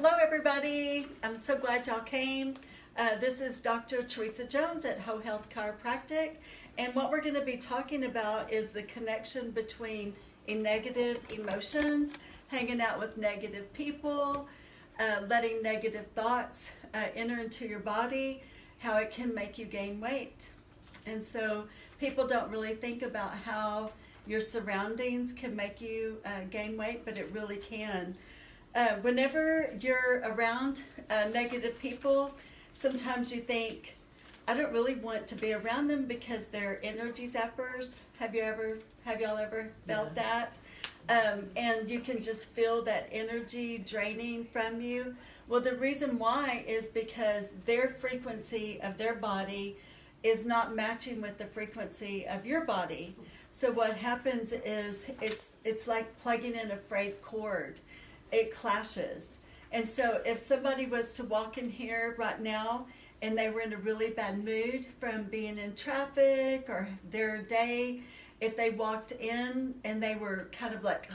Hello, everybody. I'm so glad y'all came. This is Dr. Teresa Jones at Ho Health Chiropractic, and what we're going to be talking about is the connection between negative emotions, hanging out with negative people, letting negative thoughts enter into your body, how it can make you gain weight. And so people don't really think about how your surroundings can make you gain weight, but it really can. Whenever you're around negative people, sometimes you think, I don't really want to be around them because they're energy zappers. Have y'all ever felt that? And you can just feel that energy draining from you. Well, the reason why is because their frequency of their body is not matching with the frequency of your body. So what happens is it's like plugging in a frayed cord. It clashes. And so if somebody was to walk in here right now and they were in a really bad mood from being in traffic or their day, if they walked in and they were kind of like,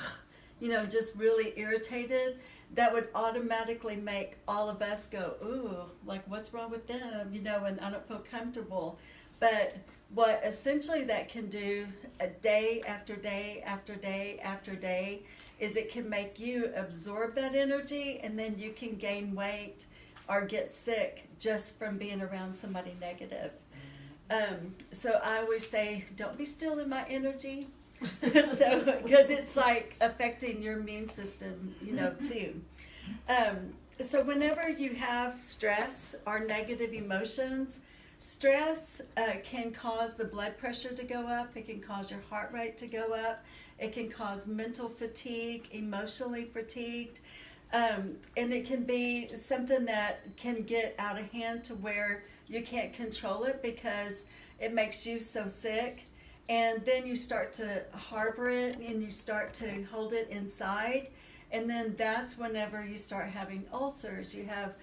just really irritated, that would automatically make all of us go, ooh, like what's wrong with them, and I don't feel comfortable. But what essentially that can do a day after day after day after day is it can make you absorb that energy, and then you can gain weight or get sick just from being around somebody negative. So I always say, don't be stealing my energy, because it's like affecting your immune system, too. So whenever you have stress or negative emotions, stress can cause the blood pressure to go up. It can cause your heart rate to go up. It can cause mental fatigue, emotionally fatigued. And it can be something that can get out of hand to where you can't control it because it makes you so sick. And then you start to harbor it and you start to hold it inside. And then that's whenever you start having ulcers. You have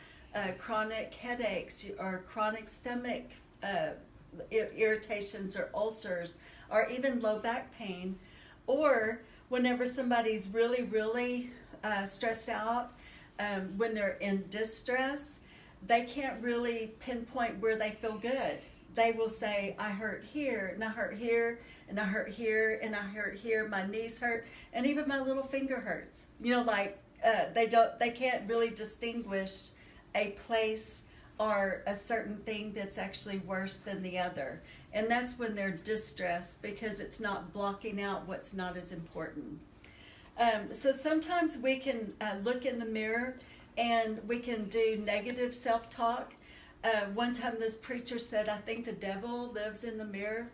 chronic headaches or chronic stomach irritations or ulcers or even low back pain. Or whenever somebody's really, really stressed out, when they're in distress, they can't really pinpoint where they feel good. They will say, I hurt here, and I hurt here, and I hurt here, and I hurt here, my knees hurt, and even my little finger hurts. They can't really distinguish a place or a certain thing that's actually worse than the other. And that's when they're distressed because it's not blocking out what's not as important. So sometimes we can look in the mirror and we can do negative self-talk. One time this preacher said, I think the devil lives in the mirror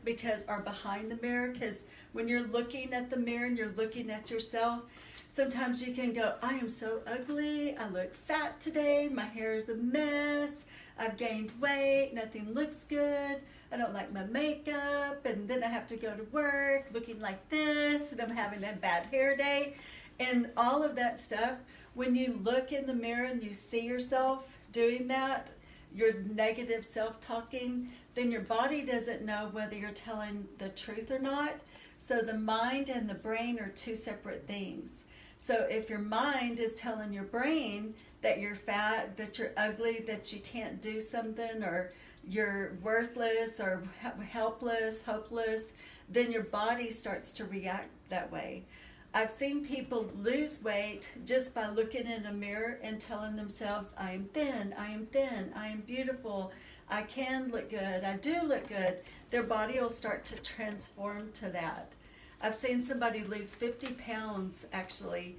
or behind the mirror, because when you're looking at the mirror and you're looking at yourself, sometimes you can go, I am so ugly, I look fat today, my hair is a mess, I've gained weight, nothing looks good, I don't like my makeup, and then I have to go to work looking like this, and I'm having a bad hair day, and all of that stuff. When you look in the mirror and you see yourself doing that, your negative self-talking, then your body doesn't know whether you're telling the truth or not. So the mind and the brain are two separate things. So if your mind is telling your brain that you're fat, that you're ugly, that you can't do something, or you're worthless or helpless, hopeless, then your body starts to react that way. I've seen people lose weight just by looking in a mirror and telling themselves, I am thin, I am thin, I am beautiful, I can look good, I do look good. Their body will start to transform to that. I've seen somebody lose 50 pounds actually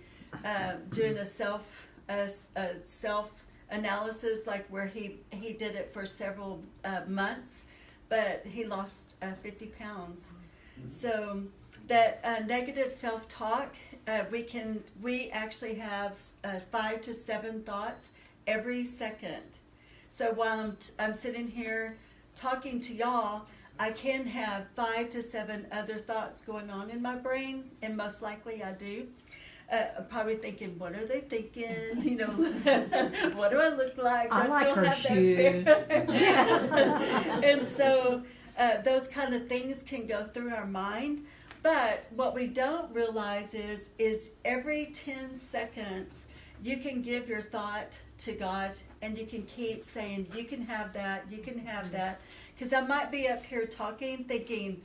doing a self-analysis, like where he did it for several months, but he lost 50 pounds. So that negative self-talk, we actually have 5 to 7 thoughts every second. So while I'm sitting here talking to y'all, I can have 5 to 7 other thoughts going on in my brain, and most likely I do. I'm probably thinking, what are they thinking? What do I look like? I like her shoes. And so those kind of things can go through our mind. But what we don't realize is every 10 seconds you can give your thought to God, and you can keep saying, you can have that, you can have that. Because I might be up here talking, thinking,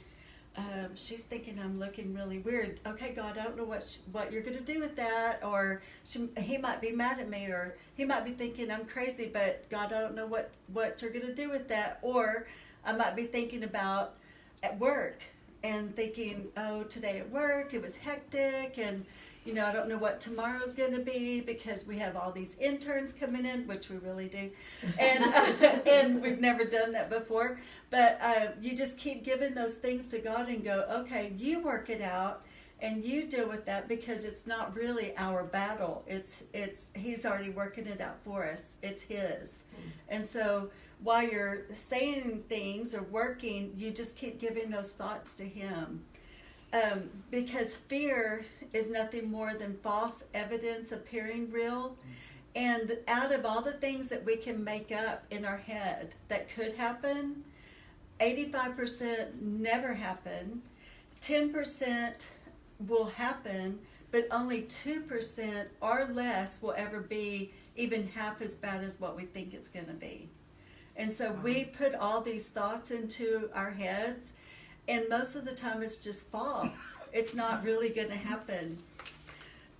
she's thinking I'm looking really weird. Okay, God, I don't know what you're going to do with that. Or he might be mad at me, or he might be thinking I'm crazy, but God, I don't know what you're going to do with that. Or I might be thinking about at work and thinking, oh, today at work it was hectic, and I don't know what tomorrow's going to be because we have all these interns coming in, which we really do, and and we've never done that before. But you just keep giving those things to God and go, okay, you work it out and you deal with that, because it's not really our battle. It's He's already working it out for us. It's His. And so while you're saying things or working, you just keep giving those thoughts to Him. Because fear is nothing more than false evidence appearing real. And out of all the things that we can make up in our head that could happen, 85% never happen, 10% will happen, but only 2% or less will ever be even half as bad as what we think it's going to be. And so we put all these thoughts into our heads, and most of the time it's just false. It's not really going to happen.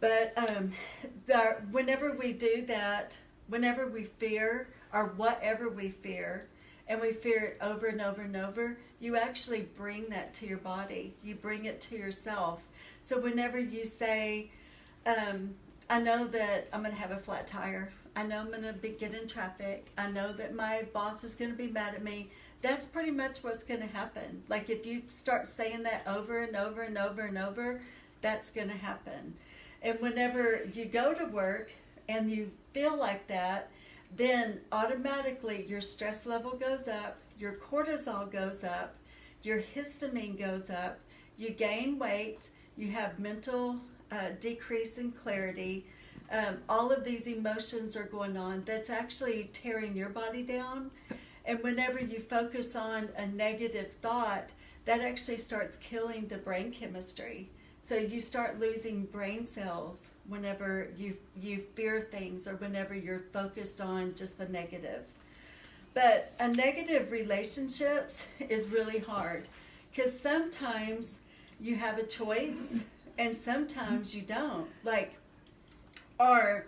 But whenever we do that, whenever we fear, or whatever we fear, and we fear it over and over and over, you actually bring that to your body. You bring it to yourself. So whenever you say, I know that I'm going to have a flat tire. I know I'm going to get in traffic. I know that my boss is going to be mad at me. That's pretty much what's going to happen. Like if you start saying that over and over and over and over, that's going to happen. And whenever you go to work and you feel like that, then automatically your stress level goes up, your cortisol goes up, your histamine goes up, you gain weight, you have mental decrease in clarity. All of these emotions are going on that's actually tearing your body down. And whenever you focus on a negative thought, that actually starts killing the brain chemistry. So you start losing brain cells whenever you fear things, or whenever you're focused on just the negative. But a negative relationships is really hard, because sometimes you have a choice and sometimes you don't. Or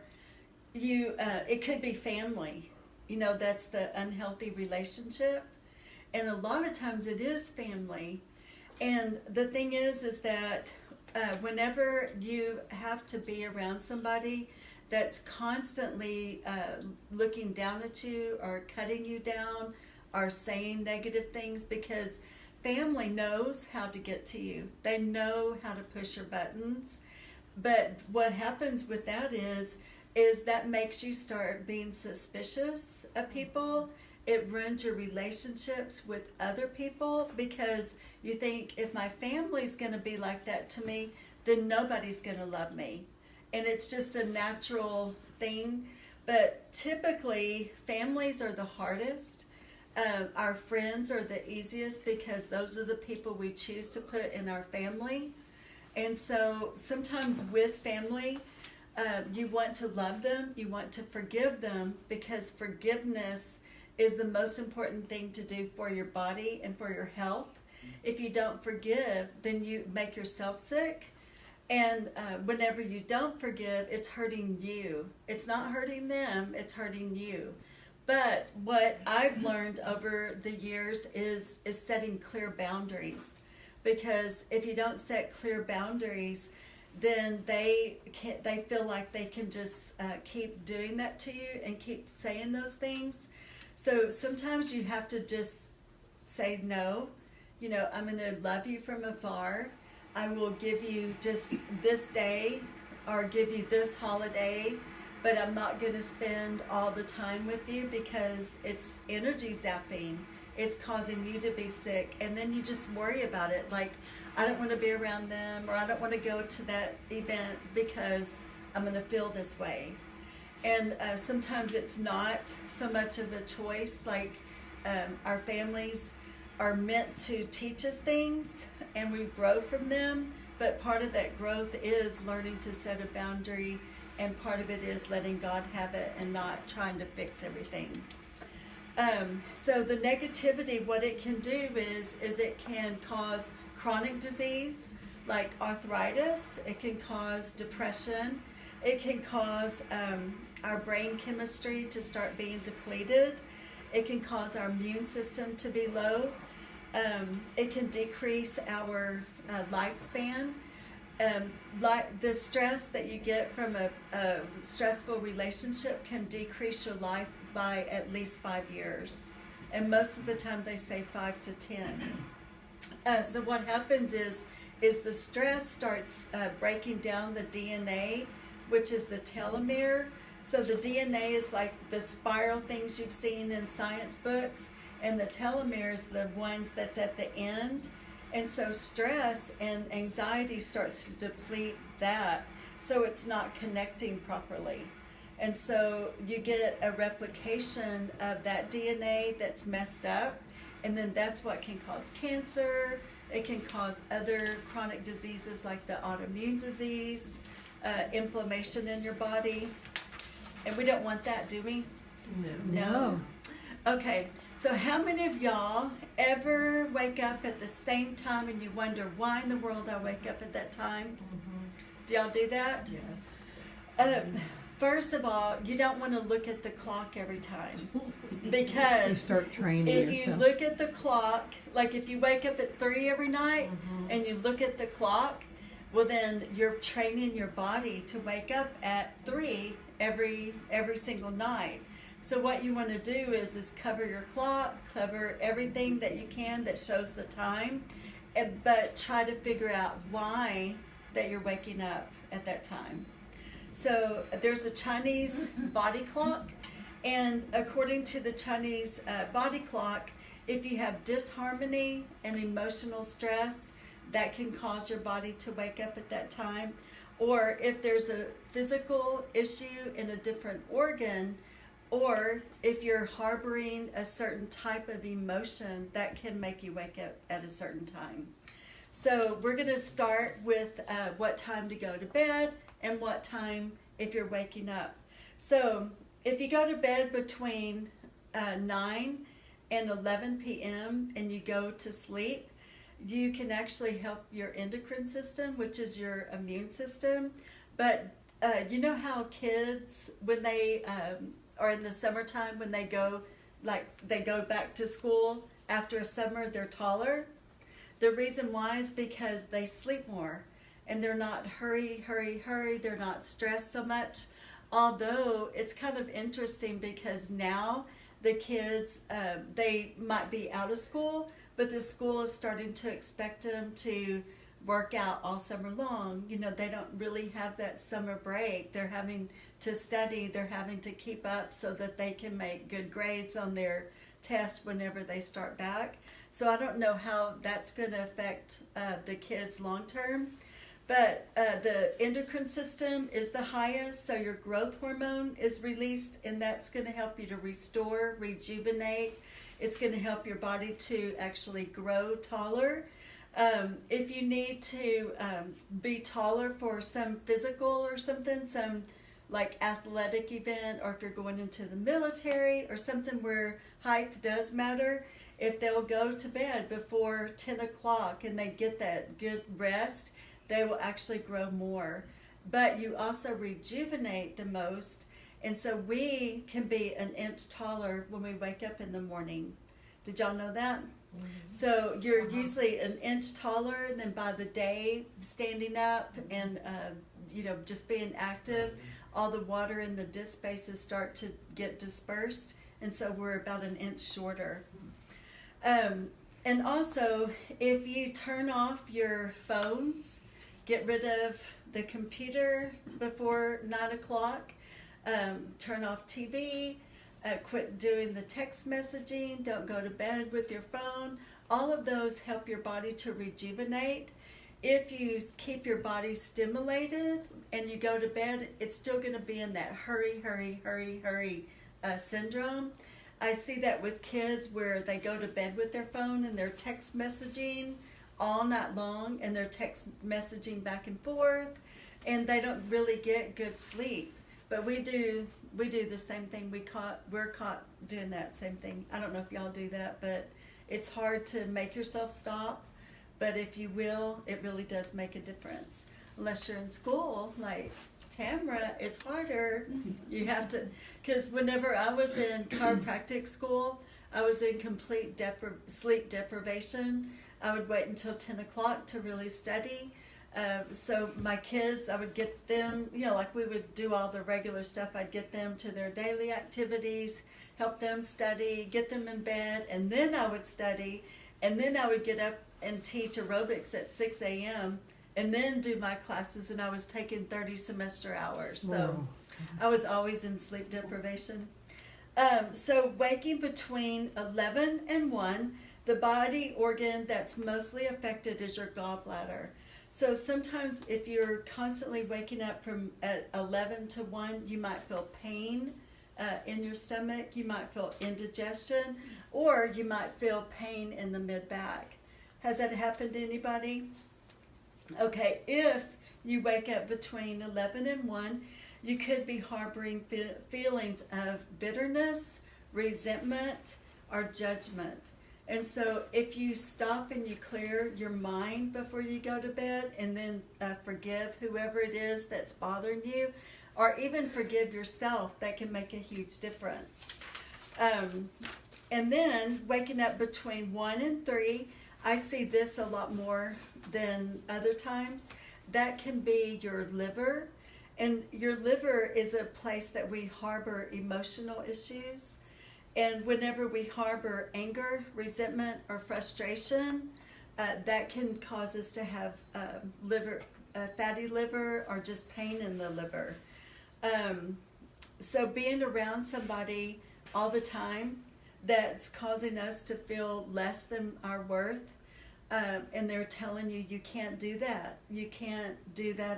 it could be family. That's the unhealthy relationship. And a lot of times it is family. And the thing is that whenever you have to be around somebody that's constantly looking down at you, or cutting you down, or saying negative things, because family knows how to get to you. They know how to push your buttons. But what happens with that is that makes you start being suspicious of people. It ruins your relationships with other people, because you think, if my family's going to be like that to me, then nobody's going to love me. And it's just a natural thing. But typically, families are the hardest. Our friends are the easiest, because those are the people we choose to put in our family. And so sometimes with family, you want to love them, you want to forgive them, because forgiveness is the most important thing to do for your body and for your health. If you don't forgive, then you make yourself sick. And whenever you don't forgive, it's hurting you. It's not hurting them, it's hurting you. But what I've learned over the years is setting clear boundaries. Because if you don't set clear boundaries, then they feel like they can just keep doing that to you and keep saying those things. So sometimes you have to just say no. I'm going to love you from afar. I will give you just this day, or give you this holiday, but I'm not going to spend all the time with you, because it's energy zapping. It's causing you to be sick, and then you just worry about it. Like, I don't want to be around them, or I don't want to go to that event because I'm going to feel this way. And sometimes it's not so much of a choice. Like, our families are meant to teach us things, and we grow from them. But part of that growth is learning to set a boundary and part of it is letting God have it and not trying to fix everything. So the negativity, what it can do is it can cause chronic disease like arthritis. It can cause depression. It can cause our brain chemistry to start being depleted. It can cause our immune system to be low. It can decrease our lifespan. Like the stress that you get from a stressful relationship can decrease your life by at least 5 years. And most of the time they say 5 to 10. So what happens is the stress starts breaking down the DNA, which is the telomere. So the DNA is like the spiral things you've seen in science books, and the telomere is the ones that's at the end. And so stress and anxiety starts to deplete that, so it's not connecting properly. And so you get a replication of that DNA that's messed up, and then that's what can cause cancer. It can cause other chronic diseases like the autoimmune disease, inflammation in your body. And we don't want that, do we? No. Okay, so how many of y'all ever wake up at the same time and you wonder, why in the world I wake up at that time? Mm-hmm. Do y'all do that? Yes. First of all, you don't want to look at the clock every time, because You start training if yourself. you look at the clock, like if you wake up at 3 every night and you look at the clock, well then you're training your body to wake up at 3 every single night. So what you want to do is cover your clock, cover everything that you can that shows the time, but try to figure out why that you're waking up at that time. So there's a Chinese body clock, and according to the Chinese body clock, if you have disharmony and emotional stress, that can cause your body to wake up at that time. Or if there's a physical issue in a different organ, or if you're harboring a certain type of emotion, that can make you wake up at a certain time. So we're going to start with what time to go to bed and what time if you're waking up. So if you go to bed between 9 and 11 p.m. and you go to sleep, you can actually help your endocrine system, which is your immune system. But you know how kids, when they are in the summertime, when they go back to school after a summer, they're taller? The reason why is because they sleep more, and they're not hurry, they're not stressed so much. Although it's kind of interesting because now the kids, they might be out of school, but the school is starting to expect them to work out all summer long. You know, they don't really have that summer break. They're having to study, they're having to keep up so that they can make good grades on their tests whenever they start back. So I don't know how that's going to affect the kids long term. But the endocrine system is the highest, so your growth hormone is released, and that's going to help you to restore, rejuvenate. It's going to help your body to actually grow taller. If you need to be taller for some physical or something, some like athletic event, or if you're going into the military or something where height does matter, if they'll go to bed before 10 o'clock and they get that good rest, they will actually grow more. But you also rejuvenate the most, and so we can be an inch taller when we wake up in the morning. Did y'all know that? Mm-hmm. So you're usually an inch taller, and then by the day, standing up and just being active, all the water in the disc spaces start to get dispersed, and so we're about an inch shorter. And also, if you turn off your phones, get rid of the computer before 9 o'clock, turn off TV, quit doing the text messaging, don't go to bed with your phone. All of those help your body to rejuvenate. If you keep your body stimulated and you go to bed, it's still going to be in that hurry syndrome. I see that with kids where they go to bed with their phone and they're text messaging all night long, and they're text messaging back and forth, and they don't really get good sleep. But we do the same thing. We're caught doing that same thing. I don't know if y'all do that, but it's hard to make yourself stop. But if you will, it really does make a difference. Unless you're in school, like Tamara, it's harder. You have to, because whenever I was in chiropractic school, I was in complete sleep deprivation. I would wait until 10 o'clock to really study. So my kids, I would get them, like we would do all the regular stuff. I'd get them to their daily activities, help them study, get them in bed, and then I would study, and then I would get up and teach aerobics at 6 a.m., and then do my classes, and I was taking 30 semester hours. So I was always in sleep deprivation. So waking between 11 and 1, the body organ that's mostly affected is your gallbladder. So sometimes if you're constantly waking up from at 11 to 1, you might feel pain in your stomach, you might feel indigestion, or you might feel pain in the mid-back. Has that happened to anybody? Okay, if you wake up between 11 and 1, you could be harboring feelings of bitterness, resentment, or judgment. And so if you stop and you clear your mind before you go to bed, and then forgive whoever it is that's bothering you, or even forgive yourself, that can make a huge difference. And then waking up between 1 and 3, I see this a lot more than other times. That can be your liver. And your liver is a place that we harbor emotional issues. And whenever we harbor anger, resentment, or frustration, that can cause us to have fatty liver, or just pain in the liver. So being around somebody all the time that's causing us to feel less than our worth, and they're telling you, you can't do that,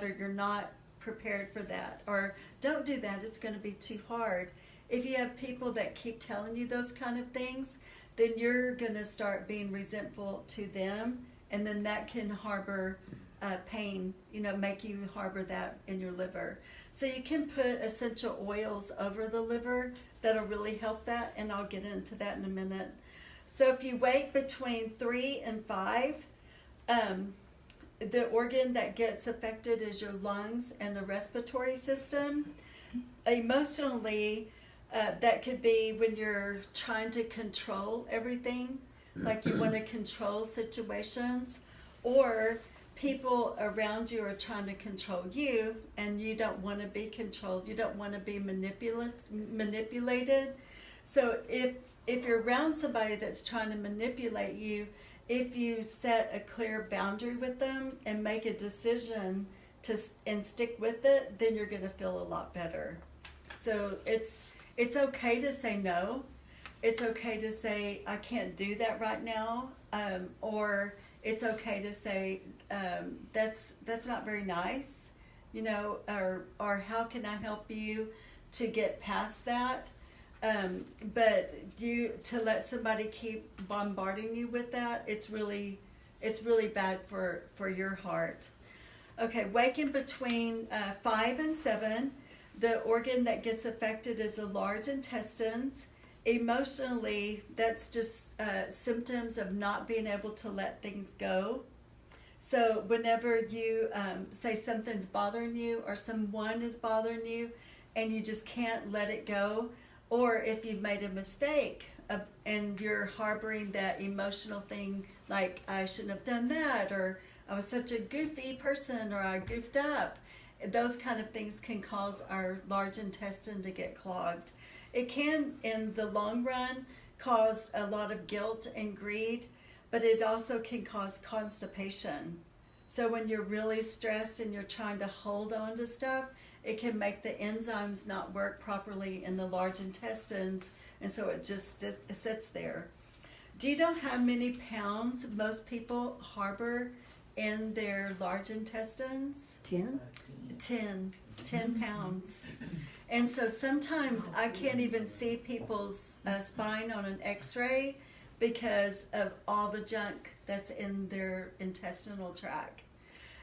or you're not prepared for that, or don't do that, it's going to be too hard. If you have people that keep telling you those kind of things, then you're going to start being resentful to them, and then that can harbor pain, make you harbor that in your liver. So you can put essential oils over the liver that'll really help that, and I'll get into that in a minute. So if you wait between 3 and 5, the organ that gets affected is your lungs and the respiratory system. Emotionally, that could be when you're trying to control everything, like you want to control situations, or people around you are trying to control you, and you don't want to be controlled. You don't want to be manipulated. So if you're around somebody that's trying to manipulate you, if you set a clear boundary with them and make a decision and stick with it, then you're going to feel a lot better. So it's okay to say no. It's okay to say, I can't do that right now, or it's okay to say, that's not very nice, or how can I help you to get past that? But to let somebody keep bombarding you with that, it's really bad for your heart. Okay, waking between 5 and 7, the organ that gets affected is the large intestines. Emotionally, that's just symptoms of not being able to let things go. So whenever you say something's bothering you, or someone is bothering you, and you just can't let it go, or if you've made a mistake and you're harboring that emotional thing, like I shouldn't have done that, or I was such a goofy person, or I goofed up, those kind of things can cause our large intestine to get clogged. It can, in the long run, cause a lot of guilt and greed, but it also can cause constipation. So when you're really stressed and you're trying to hold on to stuff, it can make the enzymes not work properly in the large intestines, and so it just sits there. Do you know how many pounds most people harbor in their large intestines? 10? 10 pounds. And so sometimes I can't even see people's spine on an x-ray because of all the junk that's in their intestinal tract.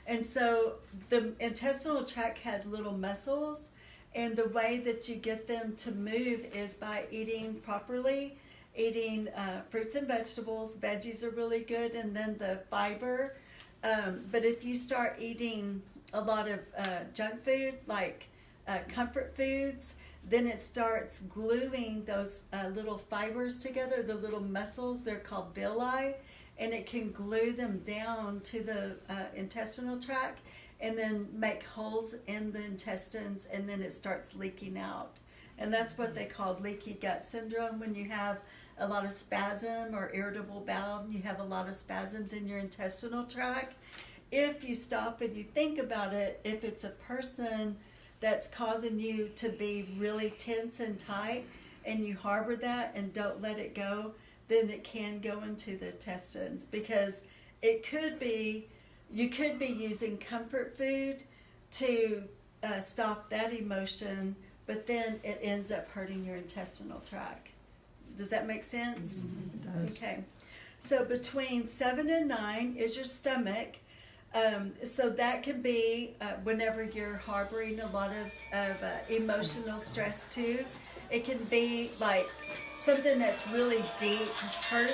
And so the intestinal tract has little muscles, and the way that you get them to move is by eating properly, eating fruits and vegetables. Veggies are really good, and then the fiber. But if you start eating a lot of junk food, like comfort foods, then it starts gluing those little fibers together, the little muscles. They're called villi, and it can glue them down to the intestinal tract and then make holes in the intestines, and then it starts leaking out. And that's what they call leaky gut syndrome, when you have a lot of spasm or irritable bowel, and you have a lot of spasms in your intestinal tract. If you stop and you think about it, if it's a person that's causing you to be really tense and tight, and you harbor that and don't let it go, then it can go into the intestines, because it could be, you could be using comfort food to stop that emotion, but then it ends up hurting your intestinal tract. Does that make sense? Mm-hmm. It does. Okay. So between 7 and 9 is your stomach. So that can be whenever you're harboring a lot of emotional stress too. It can be like something that's really deep hurt,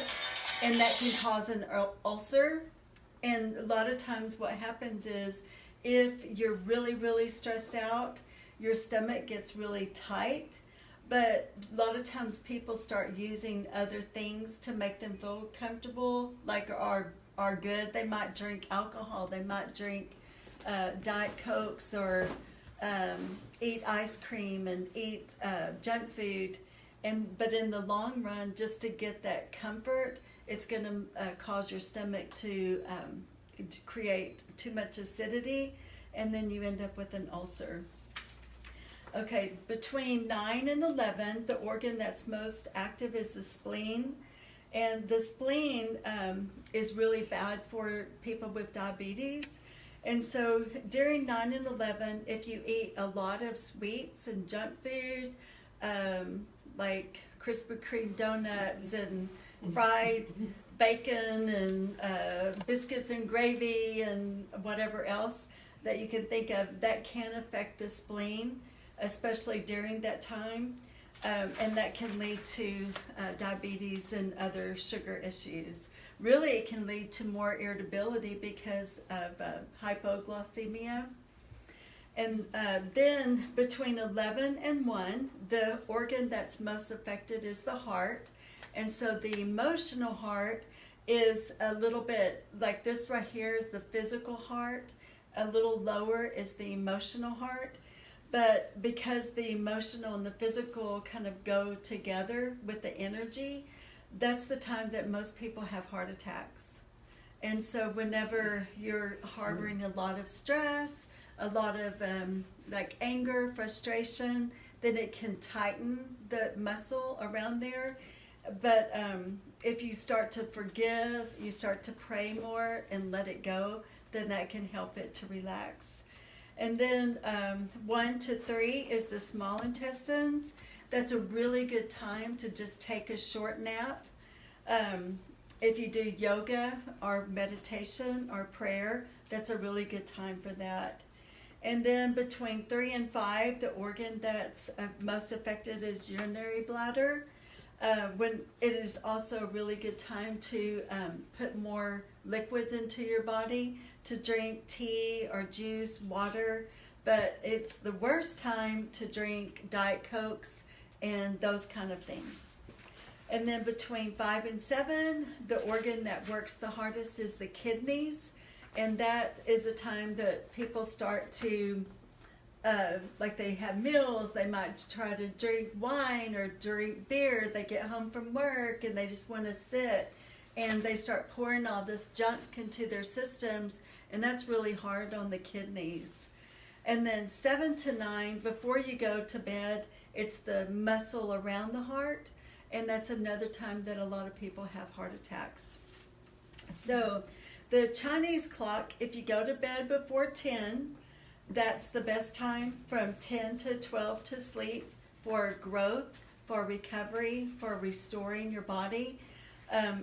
and that can cause an ulcer. And a lot of times what happens is, if you're really, really stressed out, your stomach gets really tight. But a lot of times people start using other things to make them feel comfortable, like are good. They might drink alcohol, they might drink Diet Cokes, or eat ice cream and eat junk food. But in the long run, just to get that comfort, it's going to cause your stomach to create too much acidity, and then you end up with an ulcer. Okay, between 9 and 11, the organ that's most active is the spleen. And the spleen is really bad for people with diabetes. And so during 9 and 11, if you eat a lot of sweets and junk food, like Krispy Kreme donuts and fried bacon and biscuits and gravy and whatever else that you can think of, that can affect the spleen, especially during that time. And that can lead to diabetes and other sugar issues. Really, it can lead to more irritability because of hypoglycemia. And then between 11 and 1, the organ that's most affected is the heart. And so the emotional heart is a little bit like this right here is the physical heart. A little lower is the emotional heart. But because the emotional and the physical kind of go together with the energy, that's the time that most people have heart attacks. And so whenever you're harboring a lot of stress, a lot of like anger, frustration, then it can tighten the muscle around there. But if you start to forgive, you start to pray more and let it go, then that can help it to relax. And then 1 to 3 is the small intestines. That's a really good time to just take a short nap. If you do yoga or meditation or prayer, that's a really good time for that. And then between 3 and 5, the organ that's most affected is urinary bladder. When it is also a really good time to put more liquids into your body, to drink tea or juice, water, but it's the worst time to drink Diet Cokes and those kind of things. And then between 5 and 7, the organ that works the hardest is the kidneys, and that is a time that people start to like they have meals, they might try to drink wine or drink beer. They get home from work and they just want to sit, and they start pouring all this junk into their systems, and that's really hard on the kidneys. And then 7 to 9, before you go to bed, it's the muscle around the heart, and that's another time that a lot of people have heart attacks. So the Chinese clock, if you go to bed before 10, that's the best time from 10 to 12 to sleep for growth, for recovery, for restoring your body.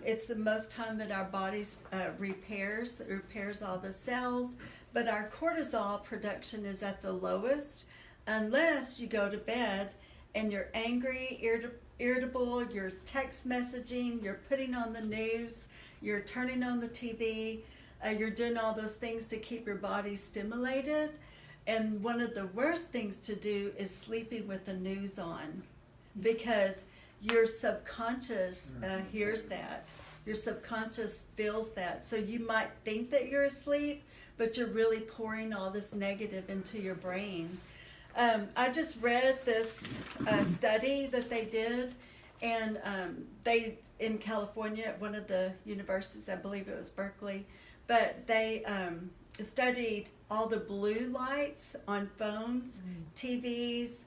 It's the most time that our bodies repairs all the cells, but our cortisol production is at the lowest unless you go to bed and you're angry, irritable, you're text messaging, you're putting on the news, you're turning on the TV, you're doing all those things to keep your body stimulated. And one of the worst things to do is sleeping with the news on, because your subconscious hears that. Your subconscious feels that. So you might think that you're asleep, but you're really pouring all this negative into your brain. I just read this study that they did, and they, in California, at one of the universities, I believe it was Berkeley, but they studied all the blue lights on phones, TVs,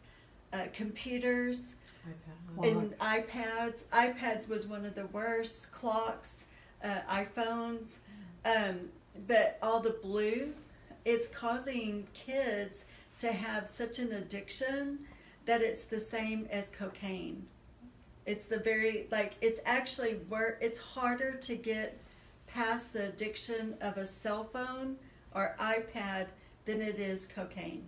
computers, and iPads. iPads was one of the worst, clocks, iPhones, but all the blue, it's causing kids to have such an addiction that it's the same as cocaine. It's the very, it's actually it's harder to get past the addiction of a cell phone or iPad than it is cocaine.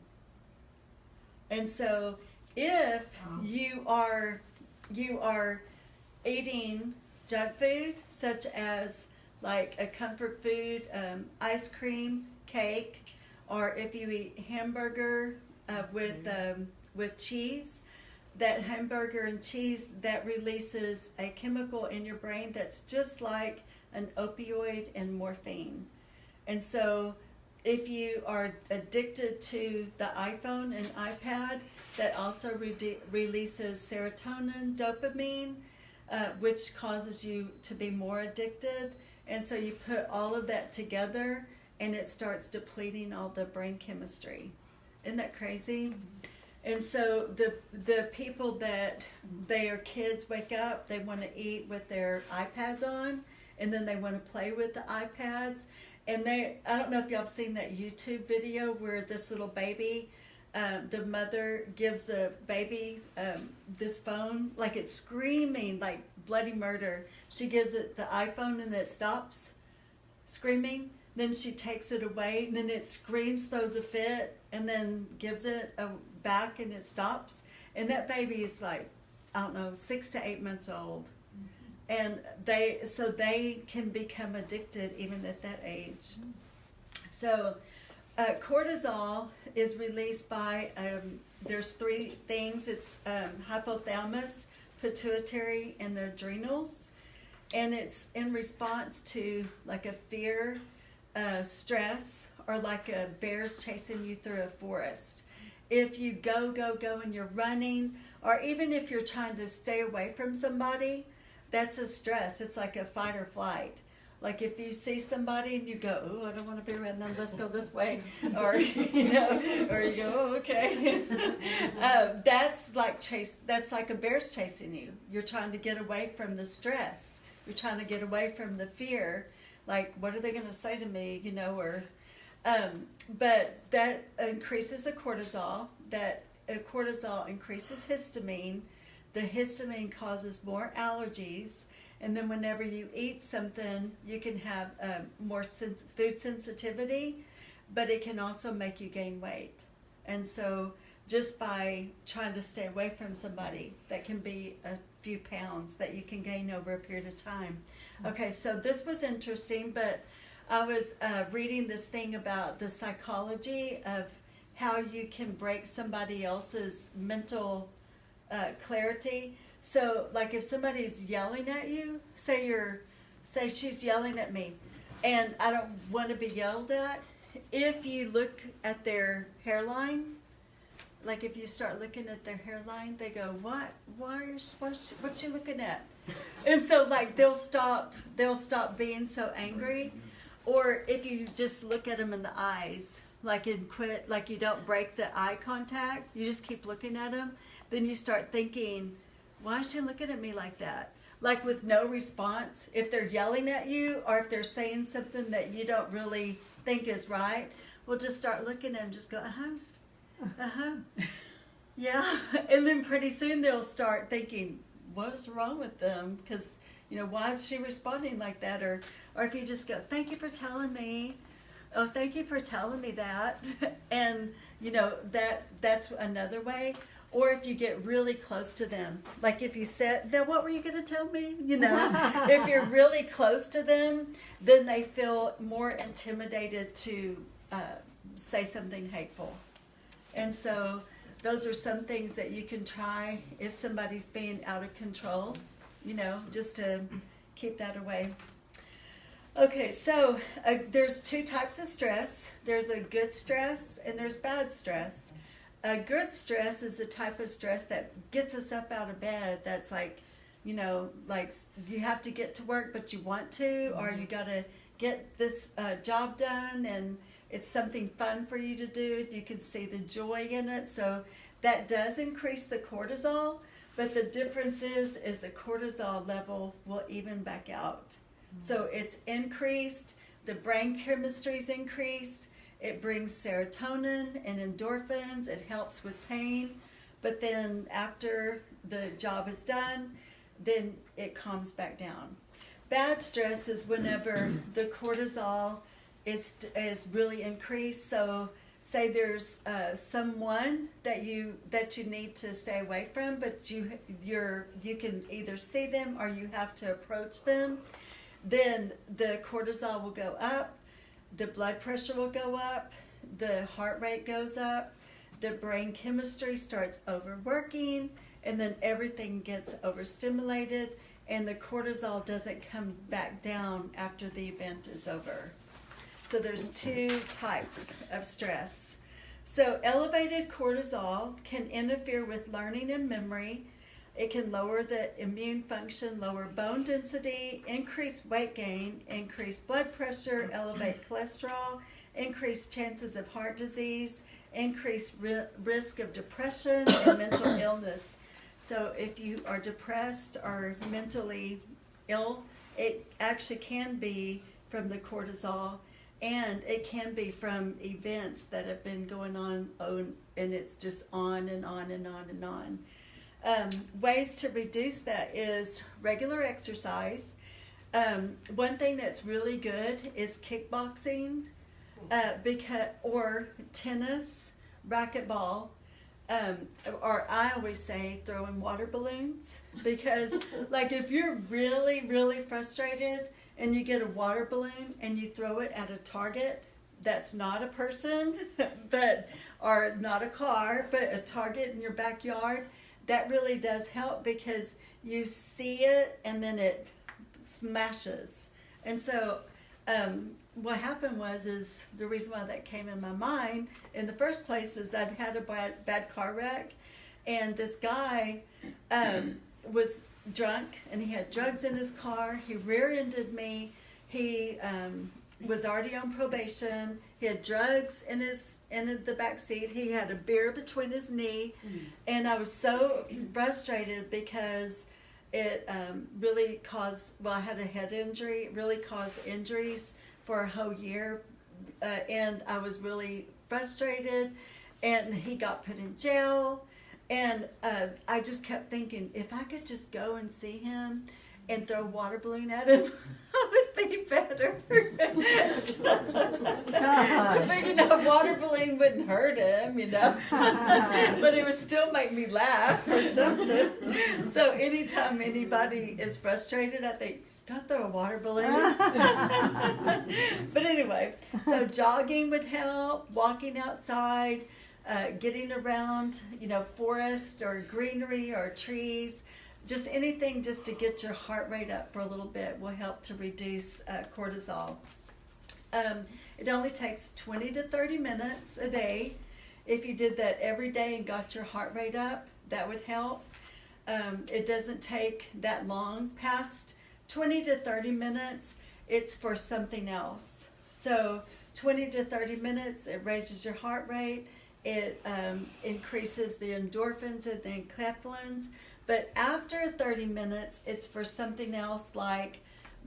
And so if you are eating junk food, such as like a comfort food, ice cream, cake, or if you eat hamburger with cheese, that hamburger and cheese, that releases a chemical in your brain that's just like an opioid and morphine. And so if you are addicted to the iPhone and iPad, that also releases serotonin, dopamine, which causes you to be more addicted. And so you put all of that together, and it starts depleting all the brain chemistry. Isn't that crazy? And so the people that their kids wake up, they want to eat with their iPads on, and then they want to play with the iPads. And I don't know if y'all have seen that YouTube video where this little baby, the mother gives the baby this phone, like it's screaming like bloody murder. She gives it the iPhone and it stops screaming. Then she takes it away, and then it screams, throws a fit, and then gives it back, and it stops. And that baby is like, I don't know, 6 to 8 months old. And they can become addicted even at that age. So cortisol is released by, there's 3 things. It's hypothalamus, pituitary, and the adrenals. And it's in response to like a fear, stress, or like a bear's chasing you through a forest. If you go and you're running, or even if you're trying to stay away from somebody, that's a stress. It's like a fight or flight. Like if you see somebody and you go, oh, I don't want to be around them, let's go this way. Or, or you go, oh, okay. That's like a bear's chasing you. You're trying to get away from the stress. You're trying to get away from the fear. Like, what are they going to say to me, but that increases the cortisol. That cortisol increases histamine. The histamine causes more allergies. And then whenever you eat something, you can have more food sensitivity, but it can also make you gain weight. And so just by trying to stay away from somebody, that can be a few pounds that you can gain over a period of time. Okay, so this was interesting, but I was reading this thing about the psychology of how you can break somebody else's mental clarity. So, like if somebody's yelling at you, say she's yelling at me, and I don't want to be yelled at. If you look at their hairline, like if you start looking at their hairline, they go, "What? What's she looking at?" And so, like they'll stop being so angry. Or if you just look at them in the eyes, like and quit, like you don't break the eye contact, you just keep looking at them. Then you start thinking, why is she looking at me like that? Like with no response. If they're yelling at you or if they're saying something that you don't really think is right, well, just start looking at them, just go, yeah. And then pretty soon they'll start thinking, what's wrong with them? Because, why is she responding like that? Or if you just go, thank you for telling me. Oh, thank you for telling me that. And that's another way. Or if you get really close to them, like if you said, "Now, what were you going to tell me?" If you're really close to them, then they feel more intimidated to say something hateful. And so those are some things that you can try if somebody's being out of control, just to keep that away. Okay, so there's two types of stress. There's a good stress and there's bad stress. A good stress is the type of stress that gets us up out of bed. That's like you have to get to work, but you want to, or you got to get this job done, and it's something fun for you to do. You can see the joy in it. So that does increase the cortisol, but the difference is the cortisol level will even back out. So it's increased, the brain chemistry's increased, it brings serotonin and endorphins, it helps with pain, but then after the job is done, then it calms back down. Bad stress is whenever the cortisol is really increased. So say there's someone that you need to stay away from, but you can either see them or you have to approach them. Then the cortisol will go up, the blood pressure will go up, the heart rate goes up, the brain chemistry starts overworking, and then everything gets overstimulated, and the cortisol doesn't come back down after the event is over. So there's two types of stress. So elevated cortisol can interfere with learning and memory. It can lower the immune function, lower bone density, increase weight gain, increase blood pressure, elevate cholesterol, increase chances of heart disease, increase risk of depression and mental illness. So if you are depressed or mentally ill, it actually can be from the cortisol, and it can be from events that have been going on, and it's just on and on and on and on. Ways to reduce that is regular exercise. One thing that's really good is kickboxing, or tennis, racquetball, or I always say throwing water balloons, because like if you're really, really frustrated and you get a water balloon and you throw it at a target that's not a person, or not a car, but a target in your backyard, that really does help, because you see it and then it smashes. And so what happened is the reason why that came in my mind in the first place is I'd had a bad car wreck, and this guy was drunk and he had drugs in his car. He rear-ended me. He was already on probation. He had drugs in the back seat. He had a beer between his knee, and I was so frustrated because it really caused. Well, I had a head injury. It really caused injuries for a whole year, and I was really frustrated. And he got put in jail, and I just kept thinking, if I could just go and see him and throw a water balloon at him, I would be better. I'm thinking a water balloon wouldn't hurt him, but it would still make me laugh or something. So anytime anybody is frustrated, I think, don't throw a water balloon. But anyway, so jogging would help, walking outside, getting around, forest or greenery or trees. Just anything just to get your heart rate up for a little bit will help to reduce cortisol. It only takes 20 to 30 minutes a day. If you did that every day and got your heart rate up, that would help. It doesn't take that long. Past 20 to 30 minutes, it's for something else. So 20 to 30 minutes, it raises your heart rate. It increases the endorphins and the enkephalins. But after 30 minutes, it's for something else like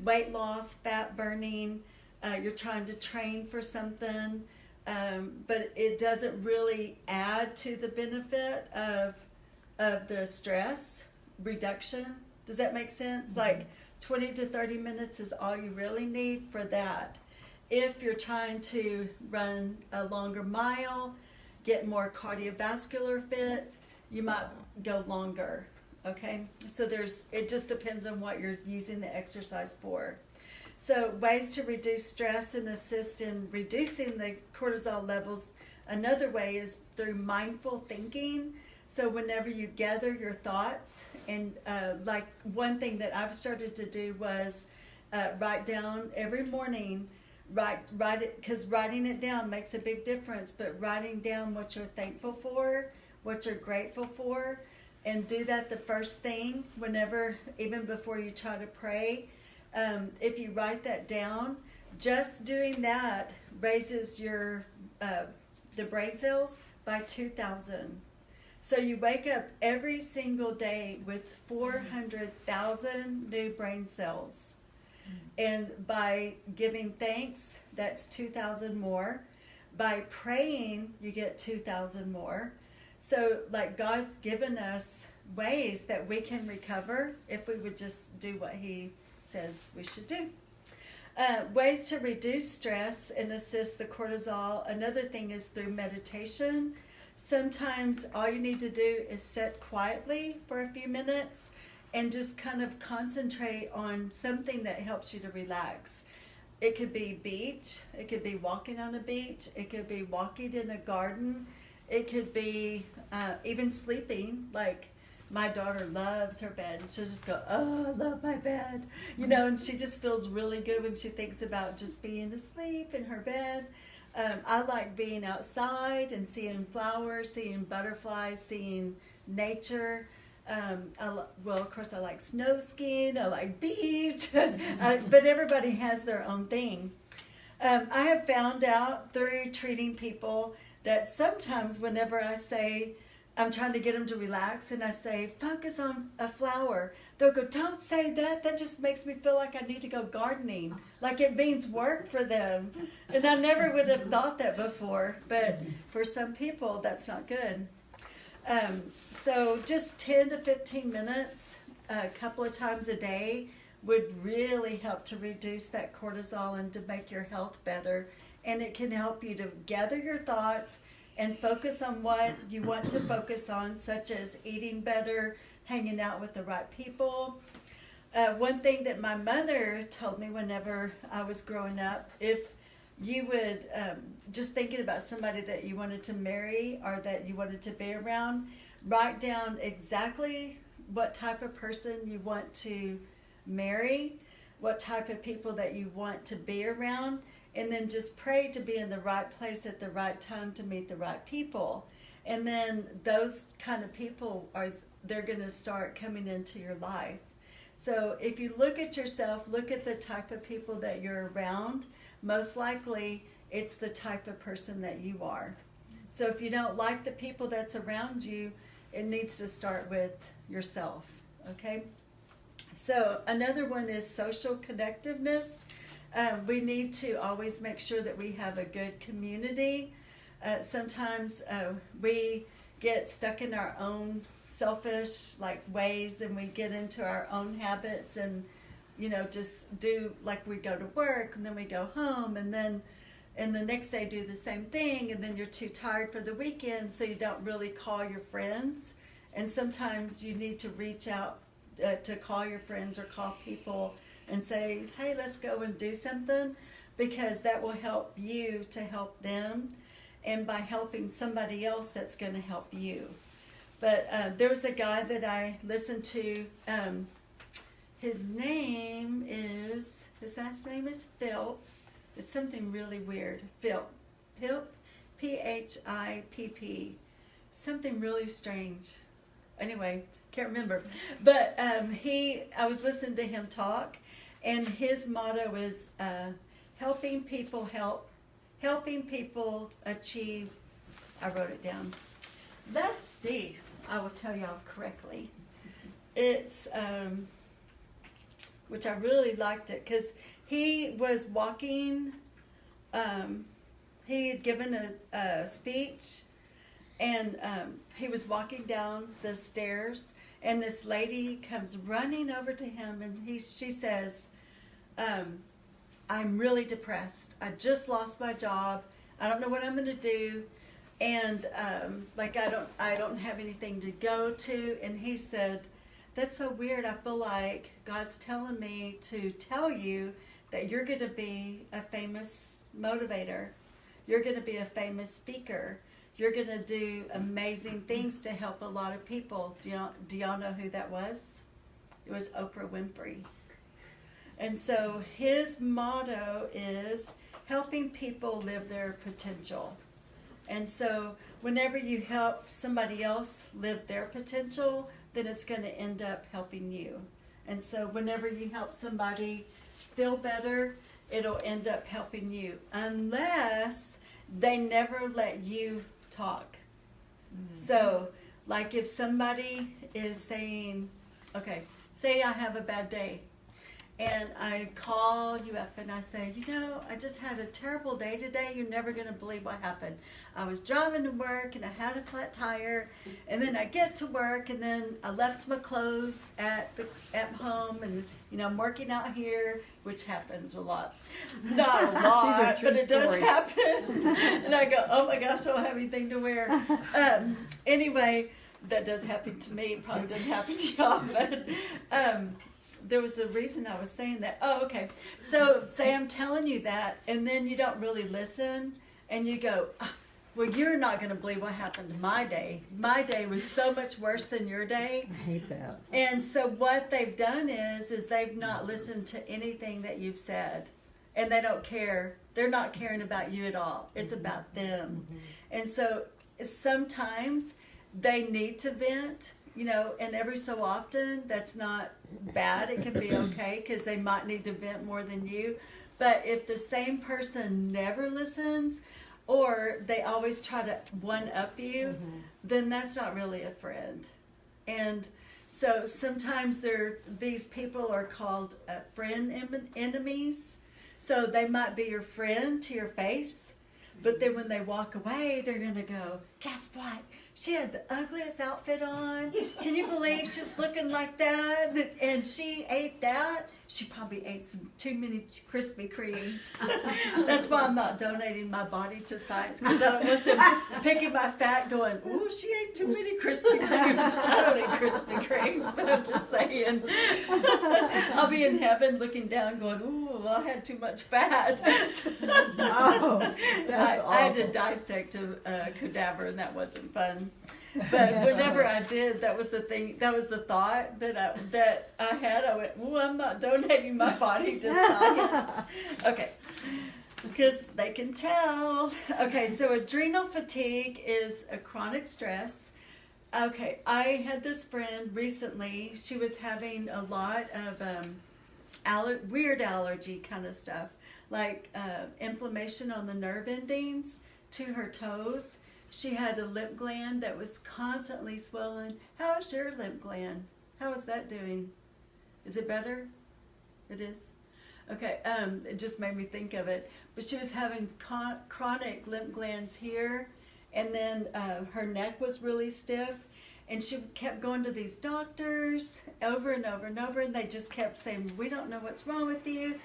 weight loss, fat burning. You're trying to train for something, but it doesn't really add to the benefit of the stress reduction. Does that make sense? Mm-hmm. Like 20 to 30 minutes is all you really need for that. if you're trying to run a longer mile, get more cardiovascular fit, you might go longer. Okay, so it just depends on what you're using the exercise for. So ways to reduce stress and assist in reducing the cortisol levels. Another way is through mindful thinking. So whenever you gather your thoughts, and like one thing that I've started to do was write down every morning. Write it, because writing it down makes a big difference. But writing down what you're thankful for, what you're grateful for, and do that the first thing whenever, even before you try to pray. If you write that down, just doing that raises your the brain cells by 2,000. So you wake up every single day with 400,000 new brain cells. And by giving thanks, that's 2,000 more. By praying, you get 2,000 more. So, like, God's given us ways that we can recover if we would just do what He says we should do. Ways to reduce stress and assist the cortisol. Another thing is through meditation. Sometimes all you need to do is sit quietly for a few minutes and just kind of concentrate on something that helps you to relax. It could be beach, it could be walking on a beach, it could be walking in a garden, it could be even sleeping. Like, my daughter loves her bed, and she'll just go, oh, I love my bed. You know, and she just feels really good when she thinks about just being asleep in her bed. I like being outside and seeing flowers, seeing butterflies, seeing nature. Well, of course, I like snow skiing, I like beach, but everybody has their own thing. I have found out through treating people that sometimes whenever I say, I'm trying to get them to relax, and I say, focus on a flower, they'll go, don't say that, that just makes me feel like I need to go gardening, like it means work for them. And I never would have thought that before, but for some people, that's not good. So just 10 to 15 minutes, a couple of times a day, would really help to reduce that cortisol and to make your health better. And it can help you to gather your thoughts and focus on what you want to focus on, such as eating better, hanging out with the right people. One thing that my mother told me whenever I was growing up, if you would, just thinking about somebody that you wanted to marry or that you wanted to be around, write down exactly what type of person you want to marry, what type of people that you want to be around, and then just pray to be in the right place at the right time to meet the right people. And then those kind of people, they're going to start coming into your life. So if you look at yourself, look at the type of people that you're around, most likely it's the type of person that you are. So if you don't like the people that's around you, it needs to start with yourself, okay? So another one is social connectiveness. We need to always make sure that we have a good community. Sometimes we get stuck in our own selfish ways, and we get into our own habits, and just do, like, we go to work and then we go home, and the next day do the same thing, and then you're too tired for the weekend, so you don't really call your friends. And sometimes you need to reach out to call your friends or call people and say, hey, let's go and do something, because that will help you to help them, and by helping somebody else, that's going to help you. But there was a guy that I listened to. His last name is Phil. It's something really weird. Phil, P-H-I-P-P. Something really strange. Anyway, can't remember. But I was listening to him talk, and his motto is helping people achieve. I wrote it down. Let's see. I will tell y'all correctly. It's, which I really liked it, because he was walking, he had given a speech, and he was walking down the stairs, and this lady comes running over to him, and she says, I'm really depressed. I just lost my job. I don't know what I'm going to do. And I don't have anything to go to. And he said, that's so weird. I feel like God's telling me to tell you that you're going to be a famous motivator. You're going to be a famous speaker. You're going to do amazing things to help a lot of people. Do y'all know who that was? It was Oprah Winfrey. And so his motto is helping people live their potential. And so whenever you help somebody else live their potential, then it's going to end up helping you. And so whenever you help somebody feel better, it'll end up helping you, unless they never let you talk. Mm-hmm. So, like if somebody is saying, okay, say I have a bad day, and I call you up and I say, I just had a terrible day today. You're never going to believe what happened. I was driving to work and I had a flat tire, and then I get to work and then I left my clothes at home, and I'm working out here, which happens a lot. Not a lot, but it does happen. And I go, oh my gosh, I don't have anything to wear. Anyway, that does happen to me. It probably doesn't happen to y'all, but there was a reason I was saying that. Oh, okay. So say I'm telling you that, and then you don't really listen, and you go, well, you're not going to believe what happened to my day. My day was so much worse than your day. I hate that. And so what they've done is they've not listened to anything that you've said, and they don't care. They're not caring about you at all. It's about them. Mm-hmm. And so sometimes they need to vent, and every so often, that's not bad. It can be okay, because they might need to vent more than you. But if the same person never listens, or they always try to one-up you, mm-hmm. then that's not really a friend. And so sometimes these people are called friend enemies. So they might be your friend to your face, but then when they walk away, they're going to go, guess what? She had the ugliest outfit on. Can you believe she's looking like that? And she ate that. She probably ate too many Krispy Kremes. That's why I'm not donating my body to science, because I don't want them picking my fat going, ooh, she ate too many Krispy Kremes. I don't eat Krispy Kremes, but I'm just saying. I'll be in heaven looking down going, ooh, I had too much fat. Oh, that's I had to dissect a cadaver, and that wasn't fun. But whenever I did, that was the thing. That was the thought that I had. I went, "Ooh, I'm not donating my body to science." Okay, because they can tell. Okay, so adrenal fatigue is a chronic stress. Okay, I had this friend recently. She was having a lot of weird allergy kind of stuff, like inflammation on the nerve endings to her toes. She had a lip gland that was constantly swollen. How's your lip gland? How is that doing? Is it better? It is? Okay, it just made me think of it. But she was having chronic lip glands here, and then her neck was really stiff, and she kept going to these doctors over and over and over, and they just kept saying, we don't know what's wrong with you.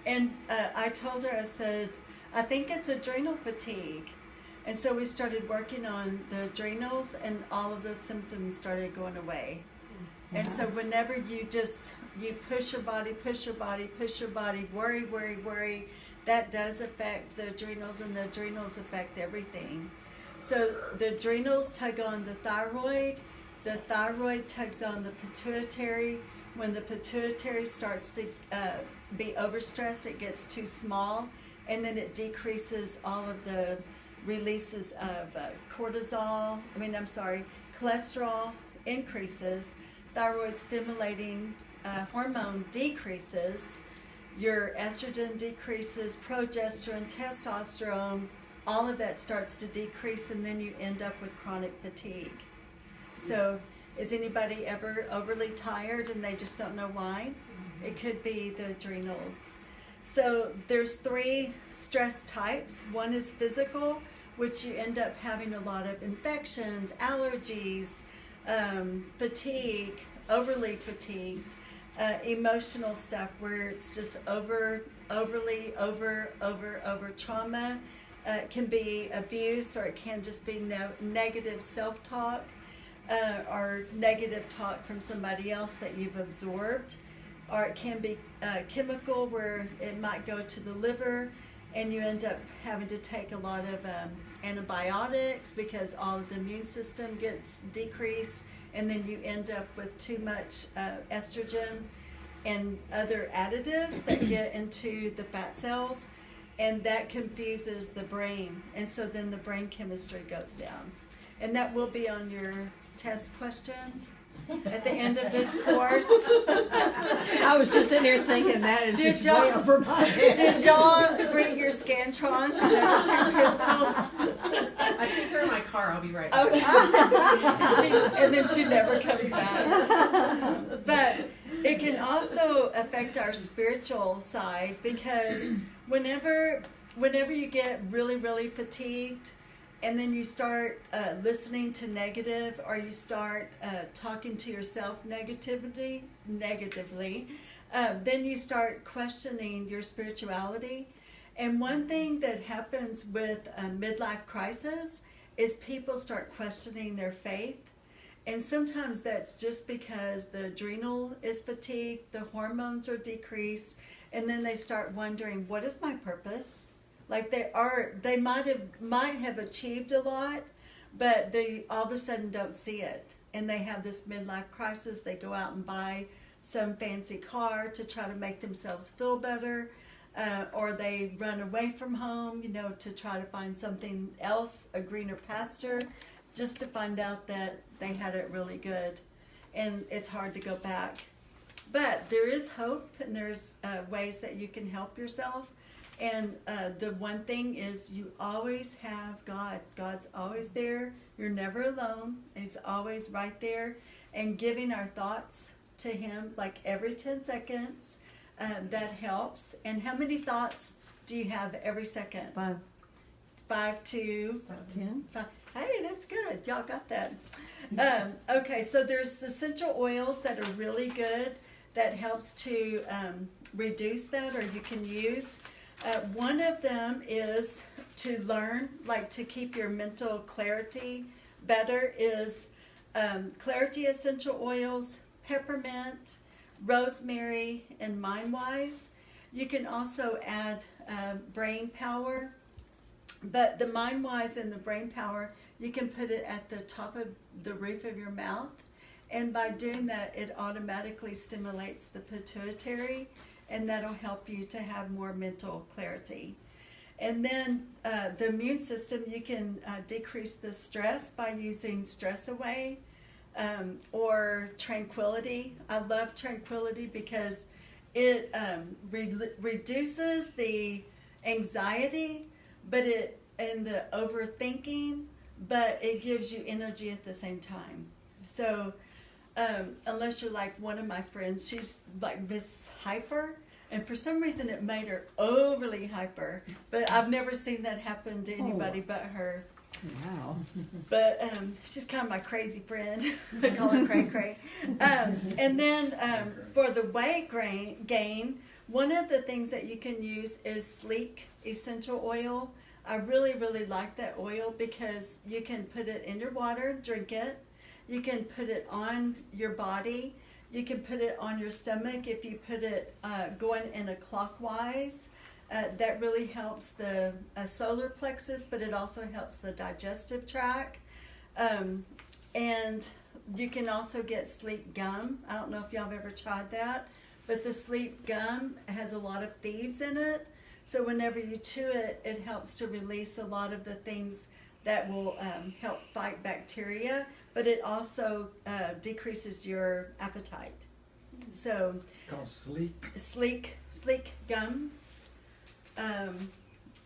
And I told her, I said, I think it's adrenal fatigue. And so we started working on the adrenals, and all of those symptoms started going away. Mm-hmm. And so whenever you push your body, worry, that does affect the adrenals, and the adrenals affect everything. So the adrenals tug on the thyroid tugs on the pituitary. When the pituitary starts to be overstressed, it gets too small, and then it decreases all of the releases of cholesterol increases, thyroid stimulating hormone decreases, your estrogen decreases, progesterone, testosterone, all of that starts to decrease, and then you end up with chronic fatigue. So is anybody ever overly tired and they just don't know why? Mm-hmm. It could be the adrenals. So there's 3 stress types. One is physical, which you end up having a lot of infections, allergies, fatigue, overly fatigued. Emotional stuff where it's just overly over trauma. It can be abuse, or it can just be negative self-talk, or negative talk from somebody else that you've absorbed. Or it can be chemical, where it might go to the liver and you end up having to take a lot of antibiotics because all of the immune system gets decreased, and then you end up with too much estrogen and other additives that get into the fat cells, and that confuses the brain, and so then the brain chemistry goes down. And that will be on your test question at the end of this course. I was just in there thinking that is just way over my head. Did y'all bring your Scantrons and your 2 pencils? I think they're in my car. I'll be right back. Okay. And then she never comes back. But it can also affect our spiritual side, because whenever you get really, really fatigued, and then you start listening to negative, or you start talking to yourself negatively, then you start questioning your spirituality. And one thing that happens with a midlife crisis is people start questioning their faith. And sometimes that's just because the adrenal is fatigued, the hormones are decreased, and then they start wondering, what is my purpose? Like they might have achieved a lot, but they all of a sudden don't see it. And they have this midlife crisis. They go out and buy some fancy car to try to make themselves feel better, or they run away from home, to try to find something else, a greener pasture, just to find out that they had it really good. And it's hard to go back. But there is hope, and there's ways that you can help yourself. And the one thing is, you always have God. God's always there. You're never alone. He's always right there. And giving our thoughts to Him like every 10 seconds, that helps. And how many thoughts do you have every second? 5. 5 to 10. 5. Hey, that's good. Y'all got that. Okay, so there's essential oils that are really good that helps to reduce that, or you can use. One of them is to learn, like to keep your mental clarity better, is clarity essential oils, peppermint, rosemary, and mindwise. You can also add brain power, but the mindwise and the brain power, you can put it at the top of the roof of your mouth, and by doing that, it automatically stimulates the pituitary, and that'll help you to have more mental clarity. And then the immune system, you can decrease the stress by using Stress Away or Tranquility. I love Tranquility because it reduces the anxiety, and the overthinking, but it gives you energy at the same time. So unless you're like one of my friends, she's like Miss Hyper, and for some reason it made her overly hyper, but I've never seen that happen to anybody but her. Wow. But she's kind of my crazy friend. I call her Cray Cray. And then for the weight gain, one of the things that you can use is Sleek essential oil. I really, really like that oil because you can put it in your water, drink it. You can put it on your body. You can put it on your stomach if you put it going in a clockwise. That really helps the solar plexus, but it also helps the digestive tract. And you can also get Sleep gum. I don't know if y'all have ever tried that, but the Sleep gum has a lot of thieves in it. So whenever you chew it, it helps to release a lot of the things that will help fight bacteria, but it also decreases your appetite. So Called Sleek. Sleek gum.